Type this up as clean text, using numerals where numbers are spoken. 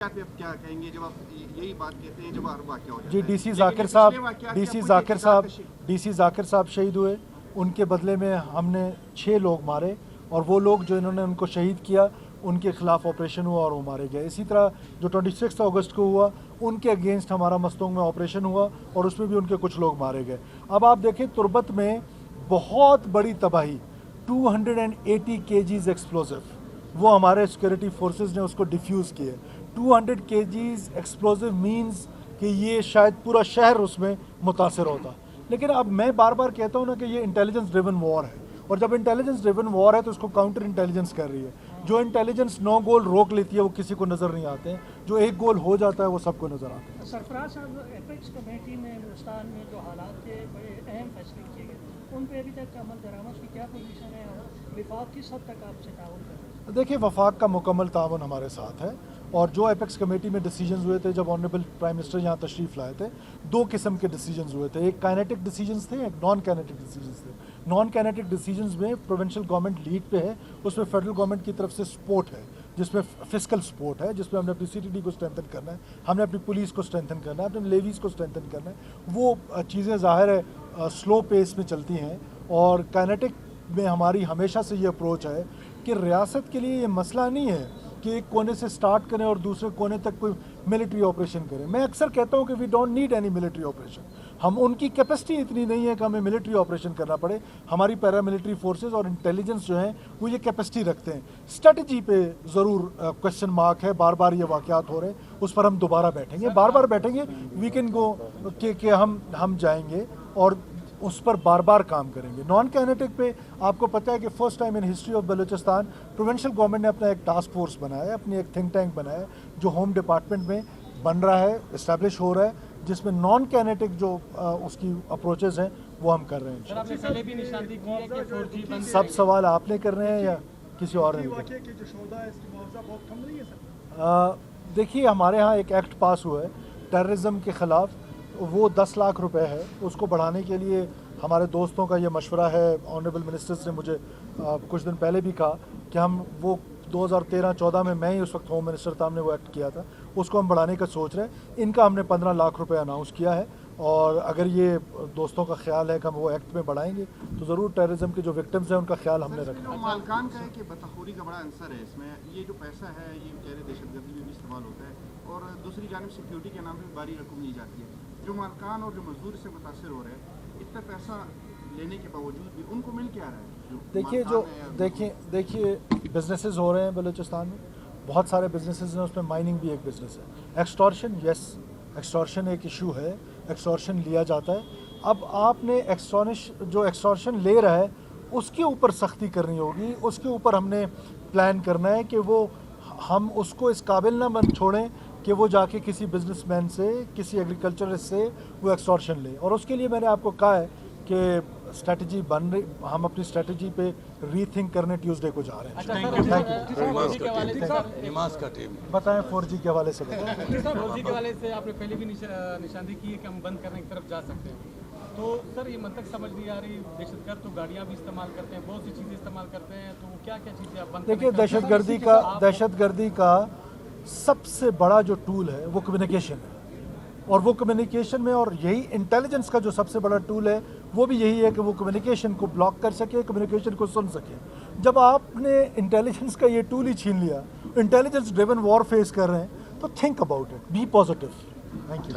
आप क्या कहेंगे जब आप यही बात कहते हैं जब हर वाक़या हो जाता जी है? डीसी जाकिर साहब शहीद हुए, उनके बदले में हमने 6 लोग मारे और वो लोग जो इन्होंने उनको शहीद किया उनके खिलाफ ऑपरेशन हुआ और वो मारे गए। इसी तरह जो 26 अगस्त को हुआ उनके अगेंस्ट हमारा मस्तोंग में ऑपरेशन हुआ और उसमें भी उनके कुछ लोग मारे गए। अब आप देखें तुर्बत में बहुत बड़ी तबाही, 280 kgs एक्सप्लोजिव, वो हमारे सिक्योरिटी फोर्सेस ने उसको डिफ्यूज़ किए। 200 kgs एक्सप्लोजिव मीन्स कि ये शायद पूरा शहर उसमें मुतासर होता। लेकिन अब मैं बार बार कहता हूँ ना कि ये इंटेलिजेंस ड्रिवन वॉर है, और जब इंटेलिजेंस ड्रिवन वॉर है तो उसको काउंटर इंटेलिजेंस कर रही है। जो इंटेलिजेंस 9 गोल रोक लेती है वो किसी को नज़र नहीं आते हैं, जो 1 गोल हो जाता है वो सबको नज़र आता है। सरफराज साहब, एपेक्स कमेटी में हिंदुस्तान में जो हालात थे बड़े अहम फैसले किए गए, उन पर अभी तक अमल दरामद की क्या पोजीशन है और विफाक किस हद तक आपसे ताउन कर रहे हैं? देखिए, वफाक का मुकम्मल ताउन हमारे साथ है, और जो एपेक्स कमेटी में डिसीजंस हुए थे, जब ऑनरेबल प्राइम मिनिस्टर यहाँ तशरीफ़ लाए थे, 2 किस्म के डिसीजंस हुए थे। एक काइनेटिक डिसीजंस थे, एक नॉन काइनेटिक डिसीजंस थे। नॉन काइनेटिक डिसीजंस में प्रोविंशियल गवर्नमेंट लीड पे है, उसमें फेडरल गवर्नमेंट की तरफ से सपोर्ट है, जिसमें फिस्कल सपोर्ट है, जिसमें हमने अपनी CTD को स्ट्रेंथन करना है, हमने अपनी पुलिस को स्ट्रेंथन करना है, अपने लेवीज़ को स्ट्रेंथन करना है। वो चीज़ें ज़ाहिर है स्लो पेस में चलती हैं, और काइनेटिक में हमारी हमेशा से ये अप्रोच है कि रियासत के लिए ये मसला नहीं है कि एक कोने से स्टार्ट करें और दूसरे कोने तक कोई मिलिट्री ऑपरेशन करें। मैं अक्सर कहता हूं कि we don't need any military operation. हम उनकी कैपेसिटी इतनी नहीं है कि हमें मिलिट्री ऑपरेशन करना पड़े। हमारी पैरामिलिट्री फोर्सेस और इंटेलिजेंस जो हैं वो ये कैपेसिटी रखते हैं। स्ट्रेटजी पे ज़रूर क्वेश्चन मार्क है, बार बार ये वाक़यात हो रहे हैं, उस पर हम दोबारा बैठेंगे, बार बार बैठेंगे। वी कैन गो कि हम जाएंगे और उस पर बार बार काम करेंगे। नॉन काइनेटिक पे आपको पता है कि first time in history of Balochistan provincial government ने अपना एक टास्क फोर्स बनाया है, अपनी एक थिंक टैंक बनाया है, जो होम डिपार्टमेंट में बन रहा है, इस्टेब्लिश हो रहा है, जिसमें नॉन काइनेटिक जो उसकी अप्रोचेस हैं वो हम कर रहे हैं। सब सवाल आपने कर रहे हैं या किसी और ने? देखिए, हमारे यहाँ एक एक्ट पास हुआ है टेररिज्म के ख़िलाफ़, वो 10 लाख रुपए है। उसको बढ़ाने के लिए हमारे दोस्तों का ये मशवरा है। ऑनरेबल मिनिस्टर्स ने मुझे कुछ दिन पहले भी कहा कि हम वो 2013-14 में, मैं ही उस वक्त होम मिनिस्टर था, हमने वो एक्ट किया था, उसको हम बढ़ाने का सोच रहे हैं। इनका हमने 15 लाख रुपए अनाउंस किया है, और अगर ये दोस्तों का ख्याल है कि हम वो एक्ट में बढ़ाएंगे तो ज़रूर टेररिज्म के जो विक्टिम्स हैं उनका ख्याल हमने रखा है। मालकान का है कि बदखोरी का बड़ा आंसर है इसमें। ये जो पैसा है ये बेचारे दहशतगर्दी में भी इस्तेमाल होता है, और दूसरी जानिब सिक्योरिटी के नाम पर भारी रकम ली जाती है। जो मालकान और जो मजदूर से मुतासर हो रहे हैं, इतना पैसा लेने के बावजूद भी उनको मिल क्या रहा है? देखिए बिजनेसेस हो रहे हैं बलूचिस्तान में, बहुत सारे बिजनेसेस हैं, उसमें माइनिंग भी एक बिजनेस है। एक्सटॉर्शन, यस, एक्सटॉर्शन एक इशू है, एक्सटॉर्शन लिया जाता है। अब आपने जो एक्सटॉर्शन ले रहा है उसके ऊपर सख्ती करनी होगी, उसके ऊपर हमने प्लान करना है कि वो हम उसको इस काबिल ना बन छोड़ें कि वो जाके किसी बिजनेसमैन से, किसी एग्रीकल्चरिस्ट से वो एक्सटॉर्शन ले। और उसके लिए मैंने आपको कहा है कि स्ट्रेटजी बन रही, हम अपनी स्ट्रेटजी पे रीथिंक करने ट्यूसडे को जा रहे हैं। बताएं 4G के हवाले से बताएं। 4G के हवाले से आपने पहले भी निशानदेही की है कि हम बंद करने की तरफ जा सकते हैं, तो सर ये मंतक समझ नहीं आ रही। दहशतगर्द तो गाड़ियाँ भी इस्तेमाल करते हैं, बहुत सी चीज़ें इस्तेमाल करते हैं, तो क्या क्या चीज़ें आप बंद? देखिए, दहशतगर्दी का सबसे बड़ा जो टूल है वो कम्युनिकेशन है, और वो कम्युनिकेशन में, और यही इंटेलिजेंस का जो सबसे बड़ा टूल है वो भी यही है कि वो कम्युनिकेशन को ब्लॉक कर सके, कम्युनिकेशन को सुन सके। जब आपने इंटेलिजेंस का ये टूल ही छीन लिया, इंटेलिजेंस ड्रिवन वॉर फेस कर रहे हैं, तो think about it, be positive. Thank you.